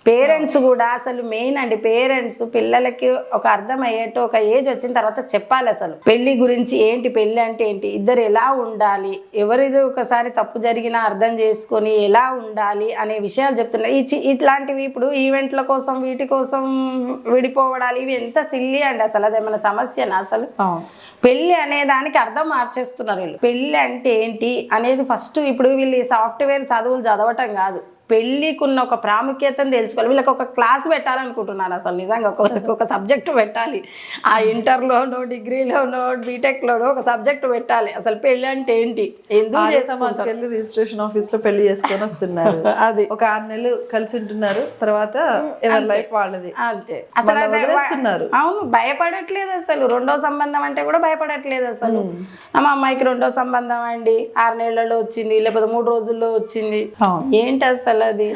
Parents కూడా అసలు main అండి, పేరెంట్స్ పిల్లలకి ఒక అర్థం అయ్యేట్టు ఒక ఏజ్ వచ్చిన తర్వాత చెప్పాలి అసలు పెళ్లి గురించి ఏంటి, పెళ్లి అంటే ఏంటి, ఇద్దరు ఎలా ఉండాలి, ఎవరిది ఒకసారి తప్పు జరిగినా అర్థం చేసుకొని ఎలా ఉండాలి అనే విషయాలు చెప్తున్నారు. ఇట్లాంటివి ఇప్పుడు ఈవెంట్ల కోసం వీటి కోసం విడిపోవడాలు ఇవి ఎంత సిల్లీ అండి, అసలు అదేమైనా సమస్యనా అసలు? పెళ్లి అనే దానికి అర్థం మార్చేస్తున్నారు వీళ్ళు. పెళ్లి అంటే ఏంటి అనేది ఫస్ట్ ఇప్పుడు వీళ్ళు ఈ సాఫ్ట్వేర్ చదువులు చదవటం కాదు, పెళ్ళికి ఉన్న ఒక ప్రాముఖ్యతను తెలుసుకోవాలి. వీళ్ళకి ఒక క్లాస్ పెట్టాలనుకుంటున్నాను అసలు నిజంగా, ఒక సబ్జెక్ట్ పెట్టాలి. ఆ ఇంటర్లోనో డిగ్రీలోనో బీటెక్లోనో ఒక సబ్జెక్ట్ పెట్టాలి, అసలు పెళ్ళి అంటే ఏంటి, ఎందుకు వెళ్ళి రిజిస్ట్రేషన్ ఆఫీస్ లో పెళ్లి చేసుకొని వస్తున్నారు. అది ఒక 6 నెలలు కలిసి ఉంటున్నారు, తర్వాత ఎవరి లైఫ్ వాళ్ళది అంతే. అసలు వదిలేస్తున్నారు. అవును, భయపడట్లేదు అసలు. రెండో సంబంధం అంటే కూడా భయపడట్లేదు అసలు. మా అమ్మాయికి రెండో సంబంధం అండి 6 నెలల్లో వచ్చింది, లేకపోతే 3 రోజుల్లో వచ్చింది, ఏంటి అసలు అది?